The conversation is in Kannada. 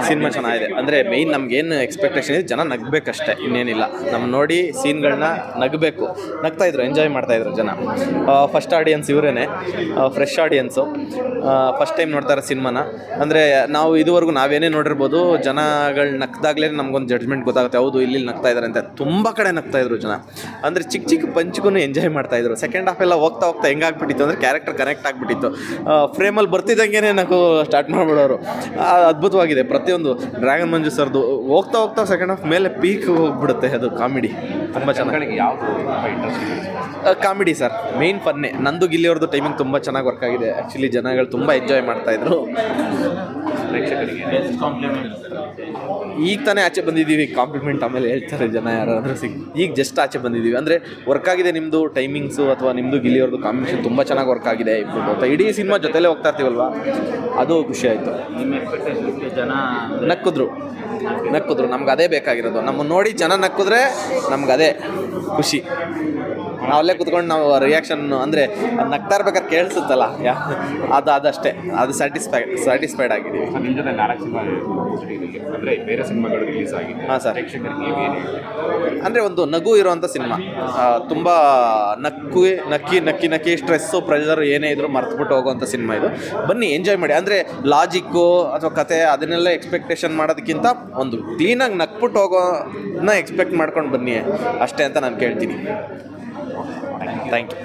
ಸಿನಿಮಾ ಚೆನ್ನಾಗಿದೆ. ಅಂದರೆ ಮೇಯ್ನ್ ನಮ್ಗೇನು ಎಕ್ಸ್ಪೆಕ್ಟೇಷನ್ ಇದೆ, ಜನ ನಗಬೇಕಷ್ಟೇ, ಇನ್ನೇನಿಲ್ಲ. ನಮ್ಮ ನೋಡಿ ಸೀನ್ಗಳನ್ನ ನಗಬೇಕು, ನಗ್ತಾಯಿದ್ರು, ಎಂಜಾಯ್ ಮಾಡ್ತಾಯಿದ್ರು ಜನ. ಫಸ್ಟ್ ಆಡಿಯನ್ಸ್ ಇವರೇ, ಫ್ರೆಶ್ ಆಡಿಯನ್ಸು, ಫಸ್ಟ್ ಟೈಮ್ ನೋಡ್ತಾರೆ ಸಿನಿಮಾನ. ಅಂದರೆ ನಾವು ಇದುವರೆಗೂ ನಾವೇನೇ ನೋಡಿರ್ಬೋದು, ಜನಗಳು ನಗ್ದಾಗಲೇ ನಮಗೊಂದು ಜಡ್ಜ್ಮೆಂಟ್ ಗೊತ್ತಾಗುತ್ತೆ, ಹೌದು ಇಲ್ಲಿ ನಗ್ತಾ ಇದ್ದಾರೆ ಅಂತ. ತುಂಬ ಕಡೆ ನಗ್ತಾಯಿದ್ರು ಜನ, ಅಂದರೆ ಚಿಕ್ಕ ಚಿಕ್ಕ ಪಂಚ್ಗೂ ಎಂಜಾಯ್ ಮಾಡ್ತಾಯಿದ್ರು. ಸೆಕೆಂಡ್ ಹಾಫ್ ಎಲ್ಲ ಹೋಗ್ತಾ ಹೋಗ್ತಾ ಹೆಂಗಾಗ್ಬಿಟ್ಟಿತ್ತು ಅಂದರೆ ಕ್ಯಾರೆಕ್ಟರ್ ಕನೆಕ್ಟ್ ಆಗಿಬಿಟ್ಟಿತ್ತು. ಫ್ರೇಮಲ್ಲಿ ಬರ್ತಿದ್ದಂಗೆ ನಾವು ಸ್ಟಾರ್ಟ್ ಮಾಡಿಬಿಡೋರು. ಅದ್ಭುತವಾಗಿದೆ ಪ್ರತಿಯೊಂದು. ಡ್ರ್ಯಾಗನ್ ಮಂಜು ಸರ್ದು ಹೋಗ್ತಾ ಹೋಗ್ತಾ ಸೆಕೆಂಡ್ ಹಾಫ್ ಮೇಲೆ ಪೀಕ್ ಹೋಗ್ಬಿಡುತ್ತೆ. ಅದು ಕಾಮಿಡಿ ತುಂಬ ಚೆನ್ನಾಗಿ. ಯಾವುದು ಕಾಮಿಡಿ ಸರ್, ಮೇಯ್ನ್ ಫನ್ನೇ. ನಂದು ಗಿಲ್ಲಿಯವ್ರದ್ದು ಟೈಮಿಂಗ್ ತುಂಬ ಚೆನ್ನಾಗಿ ವರ್ಕ್ ಆಗಿದೆ. ಆ್ಯಕ್ಚುಲಿ ಜನಗಳು ತುಂಬ ಎಂಜಾಯ್ ಮಾಡ್ತಾಯಿದ್ರು. ಈಗ ತಾನೇ ಆಚೆ ಬಂದಿದ್ದೀವಿ, ಕಾಂಪ್ಲಿಮೆಂಟ್ ಆಮೇಲೆ ಹೇಳ್ತಾರೆ ಜನ ಯಾರಾದರೂ ಈಗ ಜಸ್ಟ್ ಆಚೆ ಬಂದಿದ್ದೀವಿ. ಅಂದರೆ ವರ್ಕ್ ಆಗಿದೆ ನಿಮ್ಮದು ಟೈಮಿಂಗ್ಸು ಅಥವಾ ನಿಮ್ಮದು ಗಿಲ್ಲಿಯವ್ರದ್ದು ಕಾಂಬಿನೇಷನ್ ತುಂಬ ಚೆನ್ನಾಗಿ ವರ್ಕ್ ಆಗಿದೆ. ಇಬ್ಬರು ಇಡೀ ಸಿನಿಮಾ ಜೊತೆಲೇ ಹೋಗ್ತಾ ಇರ್ತೀವಲ್ವಾ, ಅದು ಖುಷಿ ಆಯಿತು. ನಿಮ್ಮ ಎಕ್ಸ್ಪೆಕ್ಟೇಷನ್ ಜನ ನಕ್ಕಿದ್ರು ನಮ್ಗೆ ಅದೇ ಬೇಕಾಗಿರೋದು. ನಮ್ಮನ್ನು ನೋಡಿ ಜನ ನಕ್ಕಿದ್ರೆ ನಮ್ಗೆ ಅದೇ ಖುಷಿ. ನಾವಲ್ಲೇ ಕೂತ್ಕೊಂಡು ನಾವು ರಿಯಾಕ್ಷನ್ ಅಂದರೆ ನಗ್ತಾ ಇರ್ಬೇಕಾದ್ರೆ ಕೇಳಿಸುತ್ತಲ್ಲ, ಅದಷ್ಟೇ, ಅದು ಸ್ಯಾಟಿಸ್ಫೈಡ್ ಆಗಿದ್ದೀವಿ. ನಿಮ್ಮ ಜೊತೆ 4 ಸಿನಿಮಾ ಅಂದರೆ ಬೇರೆ ಸಿನಿಮಾಗಳು ರಿಲೀಸ್ ಆಗಿದೆ. ಹಾಂ ಸರ್. ಅಂದರೆ ಒಂದು ನಗು ಇರೋವಂಥ ಸಿನಿಮಾ, ತುಂಬ ನಕ್ಕಿ ಸ್ಟ್ರೆಸ್ಸು ಪ್ರೆಷರ್ ಏನೇ ಇದ್ರೂ ಮರ್ತುಬಿಟ್ಟು ಹೋಗೋವಂಥ ಸಿನಿಮಾ ಇದು. ಬನ್ನಿ ಎಂಜಾಯ್ ಮಾಡಿ. ಅಂದರೆ ಲಾಜಿಕ್ಕು ಅಥವಾ ಕತೆ ಅದನ್ನೆಲ್ಲ ಎಕ್ಸ್ಪೆಕ್ಟೇಷನ್ ಮಾಡೋದಕ್ಕಿಂತ ಒಂದು ಕ್ಲೀನಾಗಿ ನಕ್ಬಿಟ್ಟು ಹೋಗೋನ್ನ ಎಕ್ಸ್ಪೆಕ್ಟ್ ಮಾಡ್ಕೊಂಡು ಬನ್ನಿ ಅಷ್ಟೇ ಅಂತ ನಾನು ಕೇಳ್ತೀನಿ. Thank you.